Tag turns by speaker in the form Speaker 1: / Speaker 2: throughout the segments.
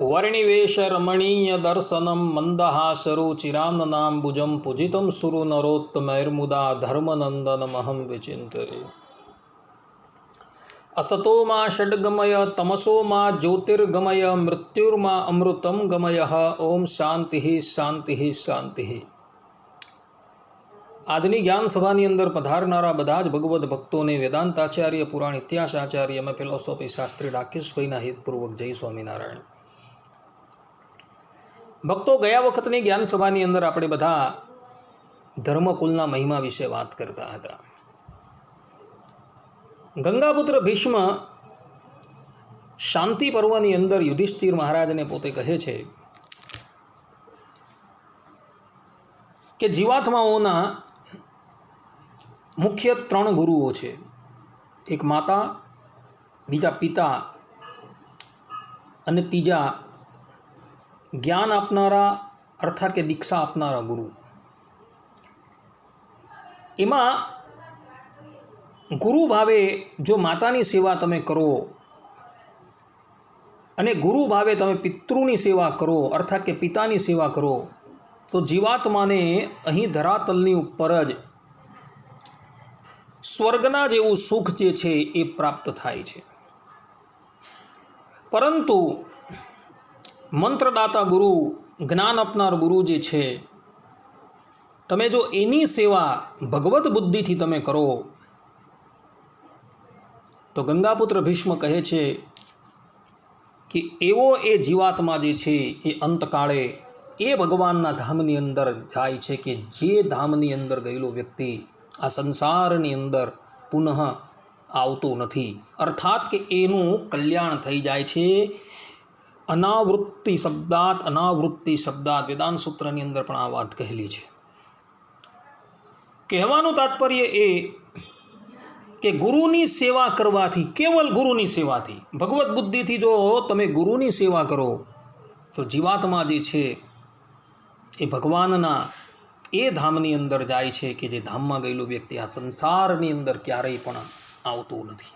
Speaker 1: वर्णिवेश रमणीय दर्शनम मंदहासरुचिराननाम्बुजं पूजितं सुरु नरोत्तमैर्मुदा धर्मनंदनमहं विचिन्तये। असतो मा षड्गमय तमसो मा ज्योतिर्गमय मृत्युर्मा अमृतं गमय। ओम शांति शांति शांति। આજની જ્ઞાન સભાની અંદર પધારનારા બધા જ ભગવદ ભક્તોને વેદાંતાચાર્ય પુરાણ ઇતિહાસ આચાર્ય અમે ફિલોસોફી શાસ્ત્રી રાકેશભાઈના હિતપૂર્વક જય સ્વામિનારાયણ। ભક્તો, ગયા વખતની જ્ઞાન સભાની અંદર આપણે બધા ધર્મકુલના મહિમા વિશે વાત કરતા હતા। ગંગાપુત્ર ભીષ્મ શાંતિ પર્વની અંદર યુધિષ્ઠિર મહારાજને પોતે કહે છે કે જીવાત્માઓના મુખ્ય ત્રણ ગુરુઓ છે, એક માતા, બીજા પિતા અને ત્રીજા જ્ઞાન આપનારા અર્થાત કે દીક્ષા આપનારા ગુરુ। એમાં ગુરુ ભાવે જો માતાની સેવા તમે કરો અને ગુરુ ભાવે તમે પિતૃની સેવા કરો અર્થાત કે પિતાની સેવા કરો તો જીવાત્માને અહીં ધરાતલની ઉપર જ સ્વર્ગના જેવું સુખ જે છે એ પ્રાપ્ત થાય છે। પરંતુ મંત્રદાતા ગુરુ, જ્ઞાન આપનાર ગુરુ જે છે, તમે જો એની સેવા ભગવત બુદ્ધિથી તમે કરો તો ગંગાપુત્ર ભીષ્મ કહે છે કે એવો એ જીવાત્મા જે છે એ અંતકાળે એ ભગવાનના ધામની અંદર જાય છે કે જે ધામની અંદર ગયેલો વ્યક્તિ આ સંસારની અંદર પુનઃ આવતો નથી, અર્થાત કે એનું કલ્યાણ થઈ જાય છે। અનાવૃત્તિ શબ્દાત વેદાંત સૂત્રની અંદર પણ આ વાત કહેલી છે। કહેવાનું તાત્પર્ય એ કે ગુરુની સેવા કરવાથી, કેવલ ગુરુની સેવાથી, ભગવત બુદ્ધિથી જો તમે ગુરુની સેવા કરો તો જીવાત્મા જે છે એ ભગવાનના એ ધામની અંદર જાય છે કે જે ધામમાં ગયેલો વ્યક્તિ આ સંસારની અંદર ક્યારેય પણ આવતો નથી।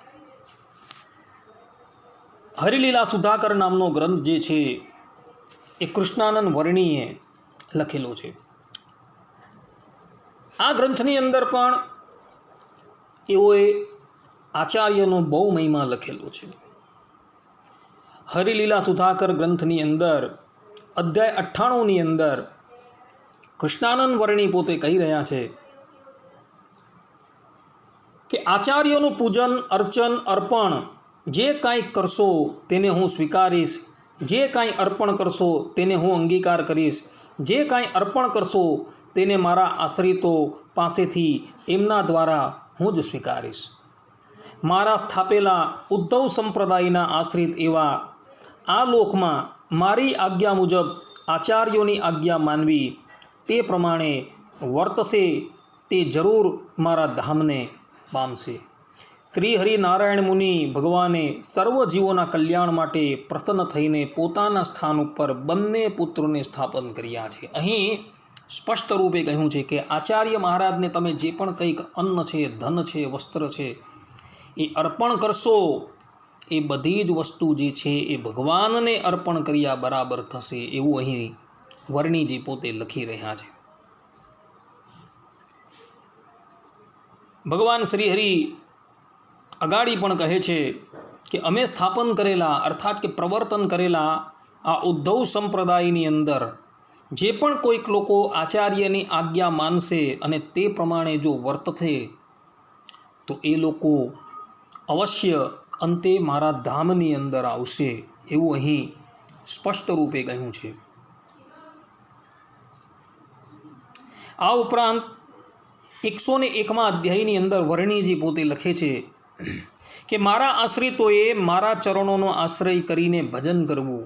Speaker 1: હરિલીલા સુધાકર નામનો ગ્રંથ જે છે એ કૃષ્ણાનંદ વર્ણીએ લખેલો છે। આ ગ્રંથની અંદર પણ એઓએ આચાર્યનો બહુ મહિમા લખેલો છે। હરિલીલા સુધાકર ગ્રંથની અંદર અધ્યાય 98ની અંદર કૃષ્ણાનંદ વર્ણી પોતે કહી રહ્યા છે કે આચાર્યોનું પૂજન, અર્ચન, અર્પણ જે કાંઈ કરશો તેને હું સ્વીકારીશ, જે કાંઈ અર્પણ કરશો તેને હું અંગીકાર કરીશ, જે કાંઈ અર્પણ કરશો તેને મારા આશ્રિતો પાસેથી એમના દ્વારા હું જ સ્વીકારીશ। મારા સ્થાપેલા ઉદ્ધવ સંપ્રદાયના આશ્રિત એવા આ લોકમાં મારી આજ્ઞા મુજબ આચાર્યોની આજ્ઞા માનવી, તે પ્રમાણે વર્તશે તે જરૂર મારા ધામને પામશે। શ્રી હરિનારાયણ મુનિ ભગવાને સર્વ જીવોના કલ્યાણ માટે પ્રસન્ન થઈને પોતાના સ્થાન ઉપર બંને પુત્રોને સ્થાપન કર્યા છે। અહીં સ્પષ્ટ રૂપે કહ્યું છે કે આચાર્ય મહારાજને તમે જે પણ કંઈક અન્ન છે, ધન છે, વસ્ત્ર છે એ અર્પણ કરશો, એ બધી જ વસ્તુ જે છે એ ભગવાનને અર્પણ કર્યા બરાબર થશે, એવું અહીં વર્ણીજી પોતે લખી રહ્યા છે। ભગવાન શ્રી હરિ અગાડી પણ કહે છે કે અમે સ્થાપન કરેલા અર્થાત કે પ્રવર્તન કરેલા આ ઉદ્ધવ સંપ્રદાયની અંદર જે પણ કોઈક લોકો આચાર્યની આજ્ઞા માનશે અને તે પ્રમાણે જો વર્તશે તો એ લોકો અવશ્ય અંતે મારા ધામની અંદર આવશે, એવું અહીં સ્પષ્ટ રૂપે કહ્યું છે। આ ઉપરાંત 101મા અધ્યાયની અંદર વર્ણીજી પોતે લખે છે કે મારા આશ્રિતોએ મારા ચરણોનો આશ્રય કરીને ભજન કરવું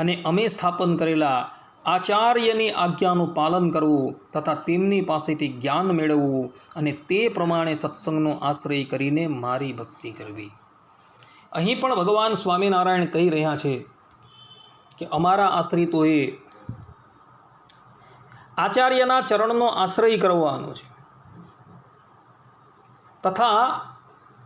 Speaker 1: અને અમે સ્થાપન કરેલા આચાર્યની આજ્ઞાનું પાલન કરવું તથા તેમની પાસેથી જ્ઞાન મેળવવું અને તે પ્રમાણે સત્સંગનો આશ્રય કરીને મારી ભક્તિ કરવી। અહીં પણ ભગવાન સ્વામિનારાયણ કહી રહ્યા છે કે અમારા આશ્રિતોએ આચાર્યના ચરણનો આશ્રય કરવાનો છે તથા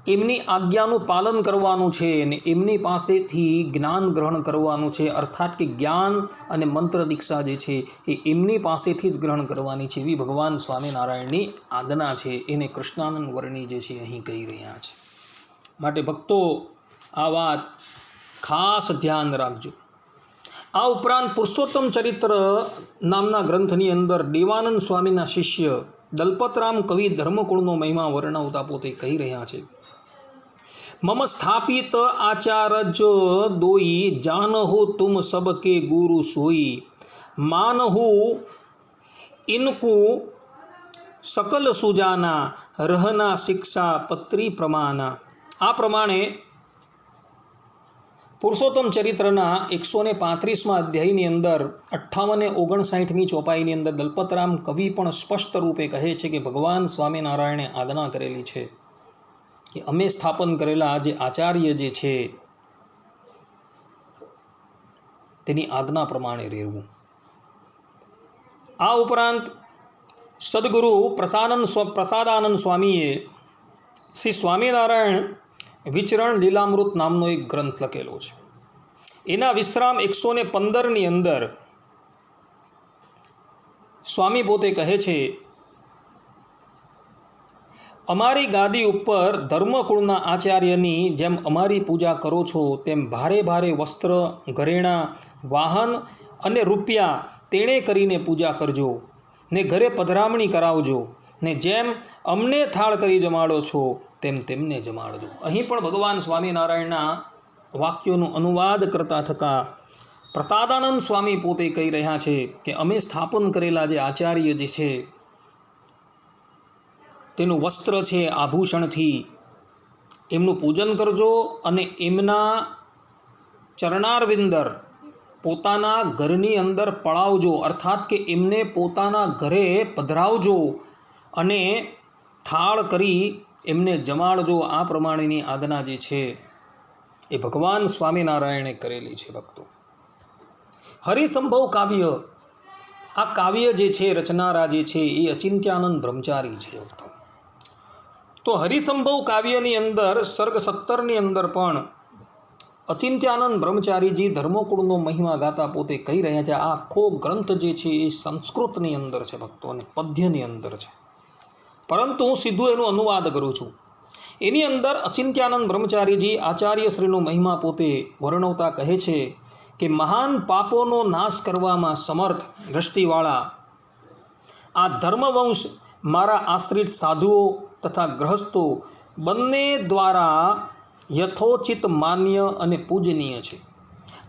Speaker 1: એમની આજ્ઞાનું પાલન કરવાનું છે અને એમની પાસેથી જ્ઞાન ગ્રહણ કરવાનું છે, અર્થાત કે જ્ઞાન અને મંત્ર દીક્ષા જે છે એ એમની પાસેથી જ ગ્રહણ કરવાની છે, એવી ભગવાન સ્વામિનારાયણની આજ્ઞા છે. એને કૃષ્ણાનંદ વર્ણી જે છે અહીં કહી રહ્યા છે. માટે ભક્તો આ વાત ખાસ ધ્યાન રાખજો. આ ઉપરાંત પુરુષોત્તમ ચરિત્ર નામના ગ્રંથની અંદર દેવાનંદ સ્વામીના શિષ્ય દલપતરામ કવિ ધર્મકુળનો મહિમા વર્ણવતા પોતે કહી રહ્યા છે, મમ સ્થાપિત આચારજ દોઈ જાનહુ તુમ સબકે ગુરુ સોઈ માનહુ ઇનકુ સકલ સુજાના રહના શિક્ષા પત્રી પ્રમાના. આ પ્રમાણે પુરુષોત્તમ ચરિત્રના 135મા અધ્યાયની અંદર 58-59મી ચોપાઈની અંદર દલપતરામ કવિ પણ સ્પષ્ટ રૂપે કહે છે કે ભગવાન સ્વામિનારાયણે આજ્ઞા કરેલી છે કે અમે સ્થાપન કરેલા જે આચાર્ય જે છે તેની આજ્ઞા પ્રમાણે રહેવું. આ ઉપરાંત સદગુરુ પ્રસાદાનંદ સ્વામીએ શ્રી સ્વામિનારાયણ વિચરણ લીલામૃત નામનો એક ગ્રંથ લખેલો છે. એના વિશ્રામ 115ની અંદર સ્વામી પોતે કહે છે, અમારી ગાદી ઉપર ધર્મકુળના આચાર્યની જેમ અમારી પૂજા કરો છો તેમ ભારે ભારે વસ્ત્ર, ઘરેણાં, વાહન અને રૂપિયા તેણે કરીને પૂજા કરજો ને ઘરે પધરામણી કરાવજો ને જેમ અમને થાળ કરી જમાડો છો તેમ તેમને જમાડજો. અહીં પણ ભગવાન સ્વામિનારાયણના વાક્યોનું અનુવાદ કરતા થતા પ્રસાદાનંદ સ્વામી પોતે કહી રહ્યા છે કે અમે સ્થાપન કરેલા જે આચાર્ય જે છે તેનું વસ્ત્ર છે આભૂષણથી એમનું પૂજન કરજો અને એમના ચરણારવિંદર પોતાના ઘરની અંદર પળાવજો, અર્થાત કે એમને પોતાના ઘરે પધરાવજો અને થાળ કરી એમને જમાડજો. આ પ્રમાણેની આજ્ઞા જે છે એ ભગવાન સ્વામિનારાયણે કરેલી છે. ભક્તો, હરિસંભવ કાવ્ય, આ કાવ્ય જે છે રચનારા જે છે એ અચિંત્યાનંદ બ્રહ્મચારી છે. ભક્તો, તો હરિસંભવ કાવ્યની અંદર સર્ગ 17ની અંદર પણ અચિંત્યાનંદ બ્રહ્મચારીજી ધર્મકુળનો મહિમા ગાતા પોતે કહી રહ્યા છે. આ આખો ગ્રંથ જે છે એ સંસ્કૃતની અંદર છે ભક્તો, અને પદ્યની અંદર છે, પરંતુ હું સીધું એનો અનુવાદ કરું છું. એની અંદર અચિંત્યાનંદ બ્રહ્મચારીજી આચાર્યશ્રીનો મહિમા પોતે વર્ણવતા કહે છે કે મહાન પાપોનો નાશ કરવામાં સમર્થ દ્રષ્ટિવાળા આ ધર્મવંશ મારા આશ્રિત સાધુઓ તથા ગ્રહસ્થો બંને દ્વારા યથોચિત માન્ય અને પૂજનીય છે.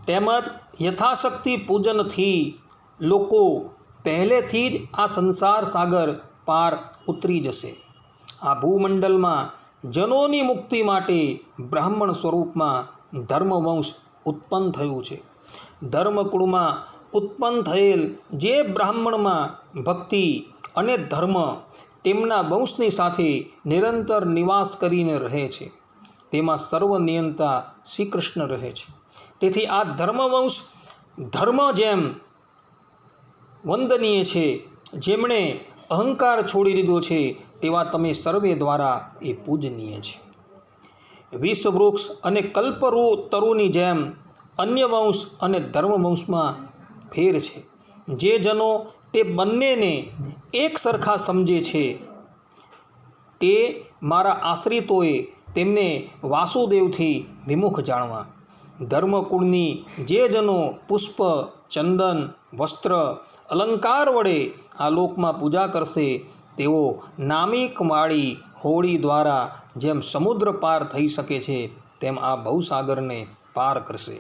Speaker 1: તેમજ યથાશક્તિ પૂજનથી લોકો પહેલેથી જ આ સંસાર સાગર પાર ઉતરી જશે. આ ભૂમંડળમાં જનોની મુક્તિ માટે બ્રાહ્મણ સ્વરૂપમાં ધર્મવંશ ઉત્પન્ન થયું છે. ધર્મકુળમાં ઉત્પન્ન થયેલ જે બ્રાહ્મણમાં ભક્તિ અને ધર્મ તેમના વંશની સાથે નિરંતર નિવાસ કરીને રહે છે, તેમાં સર્વનિયંતા શ્રી કૃષ્ણ રહે છે. તેથી આ ધર્મવંશ ધર્મ જેમ વંદનીય છે, જેમણે અહંકાર છોડી દીધો છે તેવા તમે સર્વે દ્વારા એ પૂજનીય છે. વિષવૃક્ષ અને કલ્પતરુની જેમ અન્ય વંશ અને ધર્મવંશમાં ફેર છે. જે જનો તે બંનેને એક સરખા સમજે છે તે મારા આશ્રિતોએ તેમને વાસુદેવથી વિમુખ જાણવા. ધર્મકુળની જે જનો પુષ્પ, ચંદન, વસ્ત્ર, અલંકાર વડે આ લોકમાં પૂજા કરશે તેઓ નામિકવાળી હોળી દ્વારા જેમ સમુદ્ર પાર થઈ શકે છે તેમ આ ભવસાગરને પાર કરશે.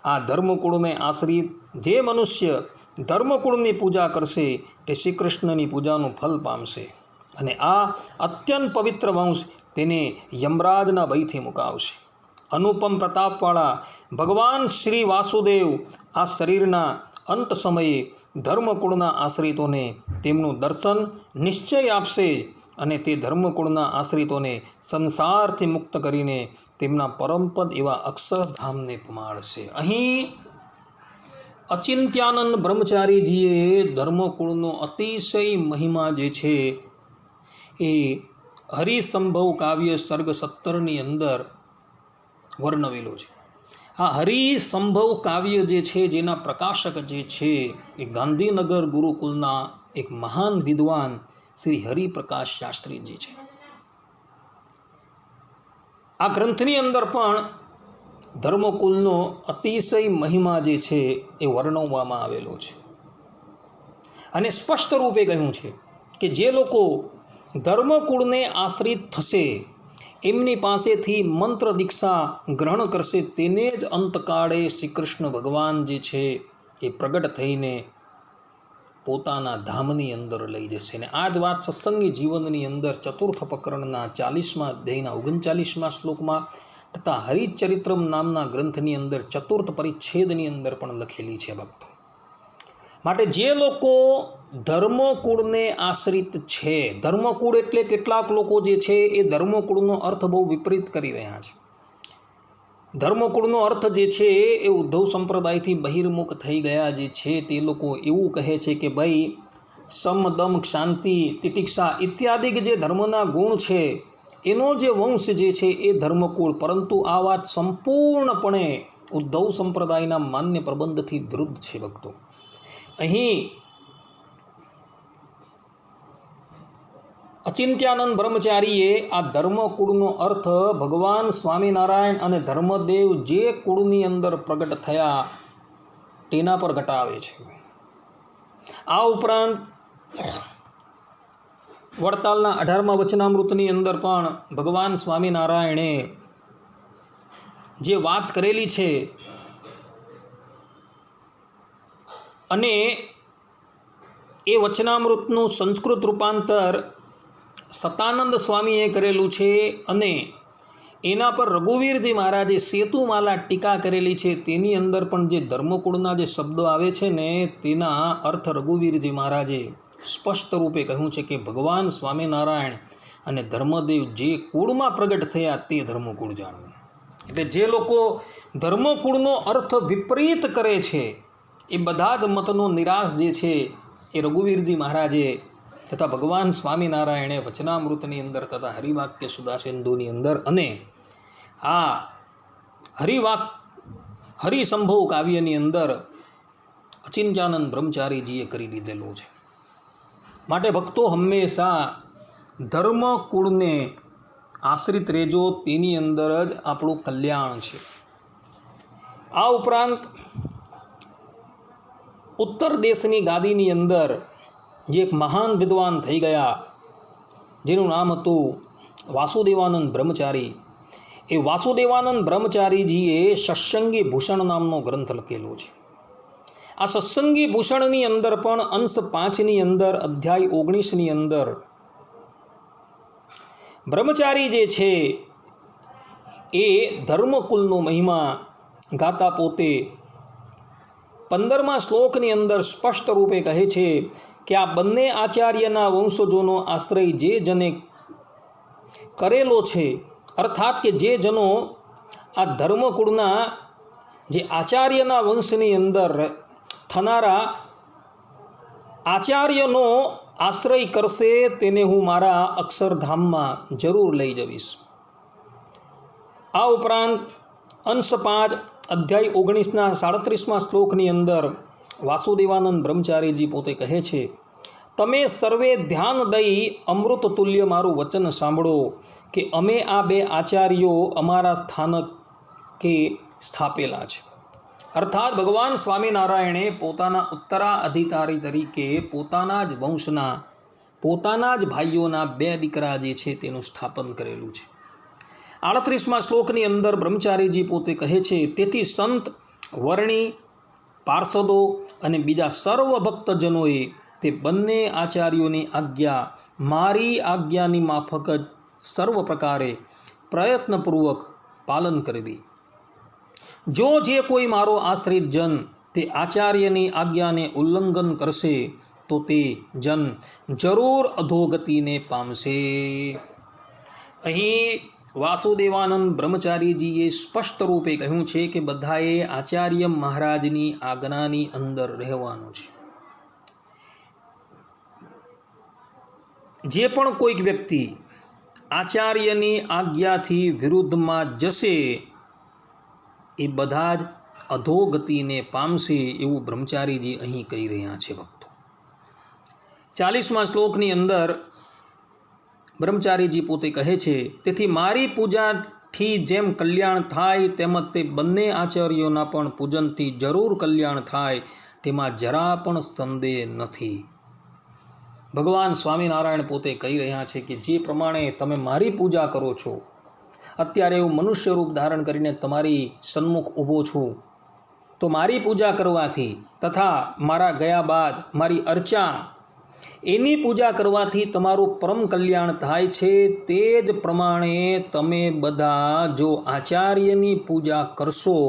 Speaker 1: આ ધર્મકુળને આશ્રિત જે મનુષ્ય ધર્મકુળની પૂજા કરશે તે શ્રી કૃષ્ણની પૂજાનું ફલ પામશે, અને આ અત્યંત પવિત્ર વંશ તેને યમરાજના ભયથી મુકાવશે. અનુપમ પ્રતાપવાળા ભગવાન શ્રી વાસુદેવ આ શરીરના અંત સમયે ધર્મકુળના આશ્રિતોને તેમનું દર્શન નિશ્ચય આપશે અને તે ધર્મકુળના આશ્રિતોને સંસારથી મુક્ત કરીને તેમના પરમપદ એવા અક્ષરધામને પમાડશે. અહીં અચિંત્યાનંદ બ્રહ્મચારીજીએ ધર્મકુળનો અતિશય મહિમા જે છે એ હરિસંભવ કાવ્ય સર્ગ 17ની અંદર વર્ણવેલો છે. આ હરિસંભવ કાવ્ય જે છે, જેના પ્રકાશક જે છે એ ગાંધીનગર ગુરુકુલના એક મહાન વિદ્વાન શ્રી હરિપ્રકાશ શાસ્ત્રીજી છે. આ ગ્રંથની અંદર પણ ધર્મકુલનો અતિશય મહિમા જે છે એ વર્ણવવામાં આવેલો છે અને સ્પષ્ટ રૂપે કહ્યું છે કે જે લોકો ધર્મકુળને આશ્રિત થશે, એમની પાસેથી મંત્ર દીક્ષા ગ્રહણ કરશે, તેને જ અંતકાળે શ્રી કૃષ્ણ ભગવાન જે છે એ પ્રગટ થઈને પોતાના ધામની અંદર લઈ જશે. અને આ જ વાત સત્સંગી જીવનની અંદર ચતુર્થ પ્રકરણના 40મા અધ્યાયના 39મા શ્લોકમાં તથા હરિચરિત્રમ નામના ગ્રંથની અંદર ચતુર્થ પરિચ્છેદની અંદર પણ લખેલી છે ભક્તો. માટે જે લોકો ધર્મકુળને આશ્રિત છે, ધર્મકુળ એટલે કેટલાક લોકો જે છે એ ધર્મકુળનો અર્થ બહુ વિપરીત કરી રહ્યા છે. ધર્મકુળનો અર્થ જે છે એ ઉદ્ધવ સંપ્રદાયથી બહિર્મુખ થઈ ગયા જે છે તે લોકો એવું કહે છે કે ભાઈ સમ દમ શાંતિ તિતિક્ષા ઇત્યાદિ જે ધર્મના ગુણ છે એનો જે વંશ જે છે એ ધર્મકુળ. પરંતુ આ વાત સંપૂર્ણપણે ઉદ્ધવ સંપ્રદાયના માન્ય પ્રબંધથી વિરુદ્ધ છે ભક્તો. અહીં અચિંત્યાનંદ બ્રહ્મચારીએ આ ધર્મકુળનો અર્થ ભગવાન સ્વામિનારાયણ અને ધર્મદેવ જે કુળની અંદર પ્રગટ થયા તેના પર ઘટાવે છે. આ ઉપરાંત વડતાલના 18મા વચનામૃતની અંદર પણ ભગવાન સ્વામિનારાયણે જે વાત કરેલી છે અને એ વચનામૃતનું સંસ્કૃત રૂપાંતર સતાનંદ સ્વામીએ કરેલું છે અને એના પર રઘુવીરજી મહારાજે સેતુમાલા ટીકા કરેલી છે. તેની અંદર પણ જે ધર્મકુળના જે શબ્દો આવે છે ને તેના અર્થ રઘુવીરજી મહારાજે સ્પષ્ટ રૂપે કહ્યું છે કે ભગવાન સ્વામિનારાયણ અને ધર્મદેવ જે કુળમાં પ્રગટ થયા તે ધર્મકુળ જાણવું. એટલે જે લોકો ધર્મકુળનો અર્થ વિપરીત કરે છે એ બધા જ મતનો નિરાશ જે છે એ રઘુવીરજી મહારાજે તથા ભગવાન સ્વામિનારાયણે વચનામૃતની અંદર તથા હરિવાક્ય સુદાસિંધુની અંદર અને આ હરિસંભવ કાવ્યની અંદર અચિંત્યાનંદ બ્રહ્મચારીજીએ કરી લીધેલું છે. માટે ભક્તો હંમેશા ધર્મકુળને આશ્રિત રહેજો, તેની અંદર જ આપણું કલ્યાણ છે. આ ઉપરાંત ઉત્તર દેશની ગાદીની અંદર જે એક મહાન વિદ્વાન થઈ ગયા જેનું નામ હતું વાસુદેવાનંદ બ્રહ્મચારી. એ વાસુદેવાનંદ બ્રહ્મચારીજીએ સત્સંગી ભૂષણ નામનો ગ્રંથ લખેલો છે. આ સત્સંગી ભૂષણની અંદર પણ અંશ 5ની અંદર અધ્યાય 19ની અંદર બ્રહ્મચારી જે છે એ ધર્મકુલનો મહિમા ગાતા પોતે 15મા શ્લોકની અંદર સ્પષ્ટ રૂપે કહે છે કે આ બંને આચાર્યના વંશજોનો આશ્રય જે જને કરેલો છે, અર્થાત કે જે જનો આ ધર્મકુળના જે આચાર્યના વંશની અંદર થનારા આચાર્યનો આશ્રય કરશે તેને હું મારા અક્ષરધામમાં જરૂર લઈ જવીશ. આ ઉપરાંત અંશ 5 અધ્યાય 19ના 37મા શ્લોકની અંદર વાસુદેવાનંદ બ્રહ્મચારીજી પોતે કહે છે, તમે સર્વે ધ્યાન દઈ અમૃત તુલ્ય મારું વચન સાંભળો કે અમે આ બે આચાર્યો અમારા સ્થાનકે સ્થાપેલા છે. અર્થાત ભગવાન સ્વામિનારાયણે પોતાના ઉત્તરાધિકારી તરીકે પોતાના જ વંશના પોતાના જ ભાઈઓના 2 દીકરા જે છે તેનું સ્થાપન કરેલું છે. 38મા શ્લોકની અંદર બ્રહ્મચારીજી પોતે કહે છે, તેથી સંત વર્ણી પાર્ષદો અને બીજા સર્વ ભક્તજનોએ તે બંને આચાર્યોની આજ્ઞા મારી આજ્ઞાની માફક જ સર્વ પ્રકારે પ્રયત્નપૂર્વક પાલન કરવી. જો જે કોઈ મારો આશ્રિત જન તે આચાર્યની આજ્ઞાને ઉલ્લંઘન કરશે તો તે જન જરૂર અધોગતિને પામશે. અહીં વાસુદેવાનંદ બ્રહ્મચારીજીએ સ્પષ્ટ રૂપે કહ્યું છે કે બધાએ આચાર્ય મહારાજની આજ્ઞાની અંદર રહેવાનું છે. જે પણ કોઈક વ્યક્તિ આચાર્યની આજ્ઞાથી વિરુદ્ધમાં જશે એ બધા જ અધોગતિને પામશે એવું બ્રહ્મચારીજી અહીં કહી રહ્યા છે ભક્તો. 40મા શ્લોકની અંદર બ્રહ્મચારીજી પોતે કહે છે, તેથી મારી પૂજાથી જેમ કલ્યાણ થાય તેમજ તે બંને આચાર્યોના પણ પૂજનથી જરૂર કલ્યાણ થાય તેમાં જરા પણ સંદેહ નથી. ભગવાન સ્વામિનારાયણ પોતે કહી રહ્યા છે કે જે પ્રમાણે તમે મારી પૂજા કરો છો, અત્યારે હું મનુષ્ય રૂપ ધારણ કરીને તમારી સન્મુખ ઊભો છું, તો મારી પૂજા કરવાથી તથા મારા ગયા બાદ મારી અર્ચા એની પૂજા કરવાથી તમારું પરમ કલ્યાણ થાય છે. તે જ પ્રમાણે તમે બધા જો આચાર્યની પૂજા કરશો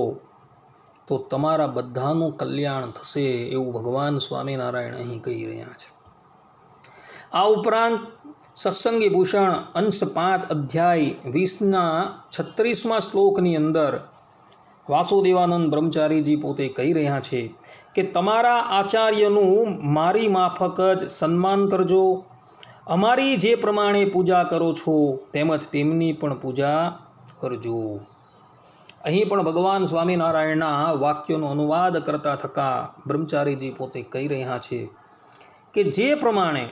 Speaker 1: તો તમારા બધાનું કલ્યાણ થશે એવું ભગવાન સ્વામિનારાયણ અહીં કહી રહ્યા છે. આ ઉપરાંત સત્સંગી ભૂષણ અંશ 5 અધ્યાય 20ના 36મા શ્લોકની અંદર વાસુદેવાનંદ બ્રહ્મચારીજી પોતે કહી રહ્યા છે કે તમારા આચાર્યનું મારી માફક જ સન્માન કરજો. અમારી જે પ્રમાણે પૂજા કરો છો તેમજ તેમની પણ પૂજા કરજો. અહીં પણ ભગવાન સ્વામિનારાયણના વાક્યોનો અનુવાદ કરતા થકા બ્રહ્મચારીજી પોતે કહી રહ્યા છે કે જે પ્રમાણે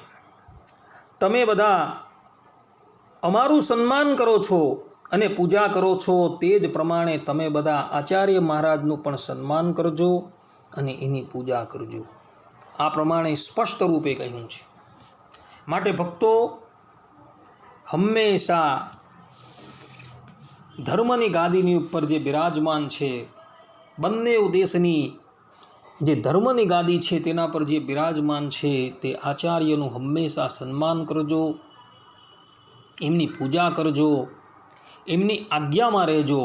Speaker 1: તમે બધા અમારું સન્માન કરો છો અને પૂજા કરો છો તે જ પ્રમાણે તમે બધા આચાર્ય મહારાજનું પણ સન્માન કરજો અને એની પૂજા કરજો. આ પ્રમાણે સ્પષ્ટ રૂપે કહ્યું છે. માટે ભક્તો હંમેશા ધર્મની ગાદીની ઉપર જે બિરાજમાન છે, બંને દેશની જે ધર્મની ગાદી છે તેના પર જે બિરાજમાન છે તે આચાર્યનું હંમેશા સન્માન કરજો, એમની પૂજા કરજો, એમની આજ્ઞામાં રહેજો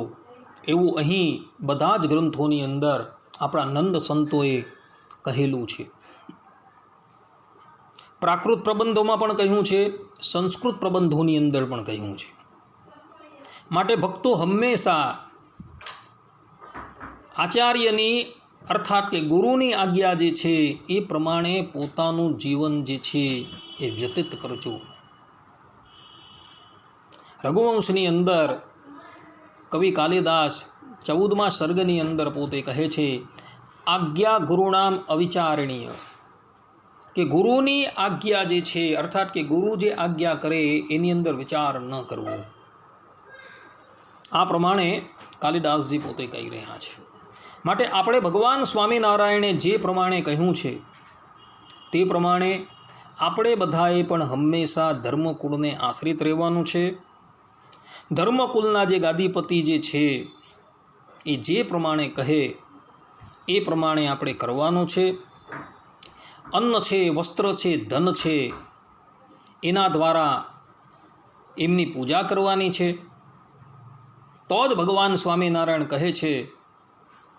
Speaker 1: એવું અહીં બધા જ ગ્રંથોની અંદર આપણા નંદ સંતોએ કહેલું છે. પ્રાકૃત પ્રબંધોમાં પણ કહ્યું છે, સંસ્કૃત પ્રબંધોની અંદર પણ કહ્યું છે. માટે ભક્તો હંમેશા આચાર્યની અર્થાત કે ગુરુની આજ્ઞા જે છે એ પ્રમાણે પોતાનું જીવન જે છે એ વ્યતીત કરજો. રઘુવંશની અંદર કવિ કાલિદાસ 14મા સર્ગની અંદર પોતે કહે છે, આજ્ઞા ગુરુનામ અવિચારણીય, કે ગુરુની આજ્ઞા જે છે અર્થાત કે ગુરુ જે આજ્ઞા કરે એની અંદર વિચાર ન કરવો. આ પ્રમાણે કાલિદાસજી પોતે કહી રહ્યા છે. માટે આપણે ભગવાન સ્વામિનારાયણે જે પ્રમાણે કહ્યું છે તે પ્રમાણે આપણે બધાએ પણ હંમેશા ધર્મકુળને આશ્રિત રહેવાનું છે. ધર્મકુલના જે ગાદીપતિ જે છે એ જે પ્રમાણે કહે એ પ્રમાણે આપણે કરવાનું છે. અન્ન છે, વસ્ત્ર છે, ધન છે, એના દ્વારા એમની પૂજા કરવાની છે. તો જ ભગવાન સ્વામિનારાયણ કહે છે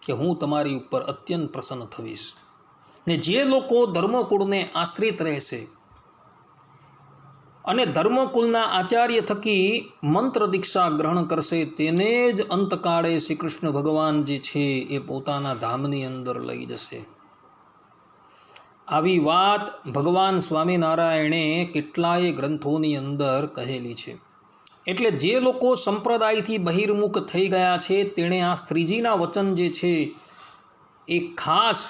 Speaker 1: કે હું તમારી ઉપર અત્યંત પ્રસન્ન થઈશ. ને જે લોકો ધર્મકુળને આશ્રિત રહેશે અને ધર્મકુલના આચાર્ય થકી મંત્ર દીક્ષા ગ્રહણ કરશે તેને જ અંતકાળે શ્રી કૃષ્ણ ભગવાન જે છે એ પોતાના ધામની અંદર લઈ જશે. આવી વાત ભગવાન સ્વામિનારાયણે કેટલાય ગ્રંથોની અંદર કહેલી છે. એટલે જે લોકો સંપ્રદાયથી બહિર્મુખ થઈ ગયા છે તેણે આ શ્રીજીના વચન જે છે એ ખાસ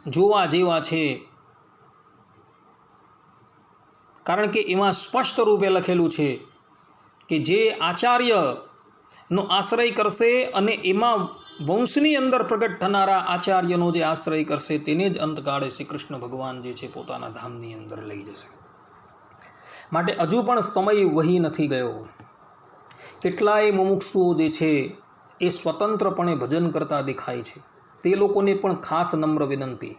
Speaker 1: જોવા જેવા છે. કારણ કે એમાં સ્પષ્ટ રૂપે લખેલું છે કે જે આચાર્યનો આશ્રય કરશે અને એમાં વંશની અંદર પ્રગટ થનારા આચાર્યનો જે આશ્રય કરશે તેને જ અંતકાળે શ્રી કૃષ્ણ ભગવાન જે છે પોતાના ધામની અંદર લઈ જશે. માટે હજુ પણ સમય વહી નથી ગયો. કેટલાય મુમુક્ષુઓ જે છે એ સ્વતંત્રપણે ભજન કરતા દેખાય છે. તે લોકોને પણ ખાસ નમ્ર વિનંતી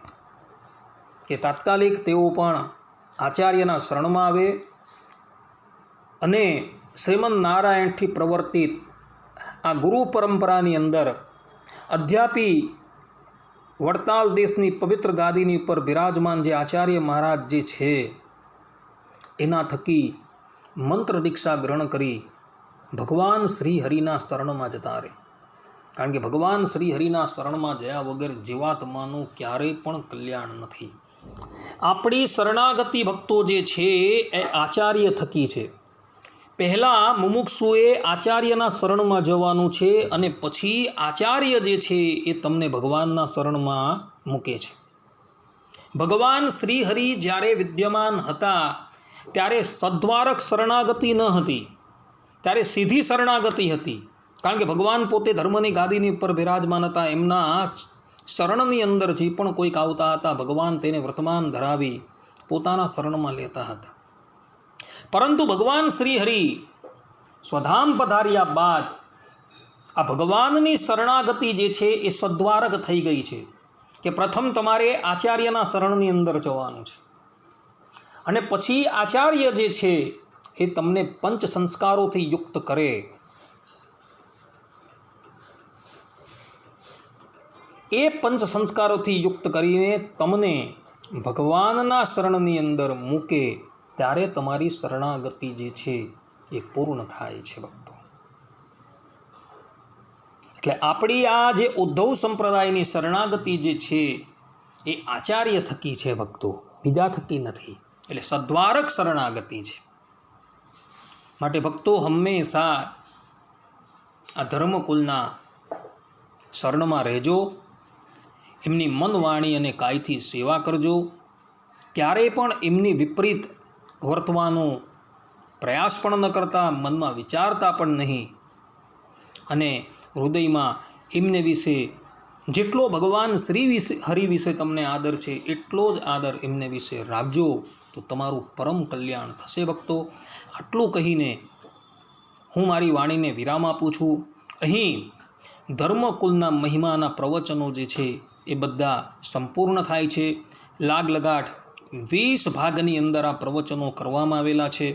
Speaker 1: કે તાત્કાલિક તેઓ પણ આચાર્યના શરણમાં આવે અને શ્રીમદ નારાયણથી પ્રવર્તિત આ ગુરુ પરંપરાની અંદર અધ્યાપી વડતાલ દેશની પવિત્ર ગાદીની ઉપર બિરાજમાન જે આચાર્ય મહારાજ જે છે એના થકી મંત્ર દીક્ષા ગ્રહણ કરી ભગવાન શ્રી હરિના શરણમાં જતા રહે. કારણ કે ભગવાન શ્રી હરિના શરણમાં જયા વગર જીવાત્માનું ક્યારેય પણ કલ્યાણ નથી. આપણી શરણાગતિ ભક્તો જે છે એ આચાર્ય થકી છે. પહેલા મુમુક્ષુએ આચાર્યના શરણમાં જવાનું છે અને પછી આચાર્ય જે છે એ તમને ભગવાનના શરણમાં મૂકે છે. ભગવાન શ્રી હરિ જ્યારે વિદ્યમાન હતા ત્યારે સદ્વારક શરણાગતિ ન હતી, ત્યારે સીધી શરણાગતિ હતી. કારણ કે ભગવાન પોતે ધર્મની ગાદીની ઉપર બિરાજમાન હતા. એમના શરણની અંદર જે પણ કોઈક આવતા હતા ભગવાન તેને વર્તમાન ધરાવી પોતાના શરણમાં લેતા હતા. પરંતુ ભગવાન શ્રી હરિ સ્વધામ પધાર્યા બાદ આ ભગવાનની શરણાગતિ જે છે એ સદ્વારક થઈ ગઈ છે કે પ્રથમ તમારે આચાર્યના શરણની અંદર જવાનું છે અને પછી આચાર્ય જે છે એ તમને પંચ સંસ્કારોથી યુક્ત કરે. એ પંચ સંસ્કારોથી યુક્ત કરીને તમને ભગવાનના શરણની અંદર મૂકે ત્યારે તમારી શરણાગતિ જે છે એ પૂર્ણ થાય છે ભક્તો. એટલે આપણી આ જે ઉદ્ધવ સંપ્રદાયની શરણાગતિ જે છે એ આચાર્ય થકી છે ભક્તો, બીજા થકી નથી. એટલે સદ્વારક શરણાગતિ છે. માટે ભક્તો હંમેશા આ ધર્મકુલના શરણમાં રહેજો, એમની મન વાણી અને કાયથી સેવા કરજો. ક્યારેય પણ એમની વિપરીત વર્તવાનો પ્રયાસ પણ ન કરતા, મનમાં વિચારતા પણ નહીં. અને હૃદયમાં એમને વિશે જેટલો ભગવાન શ્રી હરિ વિશે તમને આદર છે એટલો જ આદર એમને વિશે રાખજો, તો તમારું પરમ કલ્યાણ થશે ભક્તો. આટલું કહીને હું મારી વાણીને વિરામ આપું છું. અહીં ધર્મકુલના મહિમાના પ્રવચનો જે છે એ બધા સંપૂર્ણ થાય છે. લાગલગાટ 20 ભાગની અંદર આ પ્રવચનો કરવામાં આવેલા છે.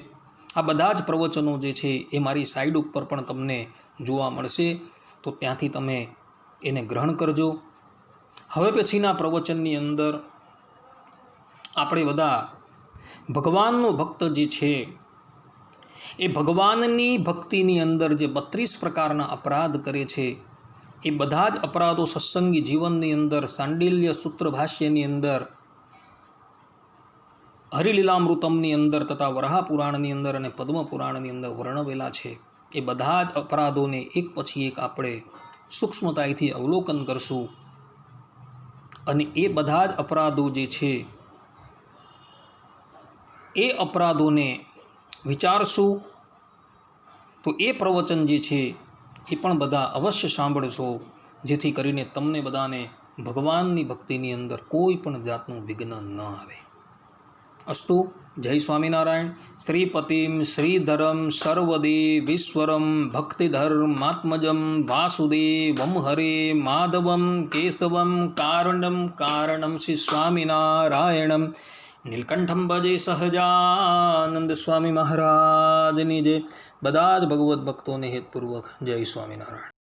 Speaker 1: આ બધા જ પ્રવચનો જે છે એ મારી સાઈડ ઉપર પણ તમને જોવા મળશે, તો ત્યાંથી તમે એને ગ્રહણ કરજો. હવે પછીના પ્રવચનની અંદર આપણે બધા ભગવાનનો ભક્ત જે છે એ ભગવાનની ભક્તિની અંદર જે 32 પ્રકારના અપરાધ કરે છે એ બધા જ અપરાધો સત્સંગી જીવનની અંદર સાંડિલ્ય સૂત્ર ભાષ્યની અંદર, હરિલીલામૃતમની અંદર તથા વરાહ પુરાણની અંદર અને પદ્મ પુરાણની અંદર વર્ણવેલા છે. એ બધા જ અપરાધોને એક પછી એક આપણે સૂક્ષ્મતાથી અવલોકન કરશું અને એ બધા જ અપરાધો જે છે એ અપરાધોને વિચારશું. તો એ પ્રવચન જે છે એ પણ બધા અવશ્ય સાંભળશો, જેથી કરીને તમને બધાને ભગવાનની ભક્તિની અંદર કોઈ પણ જાતનું વિઘ્ન ન આવે. અસ્તુ. જય સ્વામિનારાયણ. શ્રીપતિમ શ્રીધરમ સર્વદેવીશ્વરમ ભક્તિધર્માત્મજમ વાસુદેવમ હરે માધવમ કેશવમ કારણમ શ્રી સ્વામિનારાયણમ નીલકંઠમ ભજે સહજાનંદ સ્વામી મહારાજની જય. બધા જ ભગવત ભક્તોને હેતપૂર્વક જય સ્વામિનારાયણ.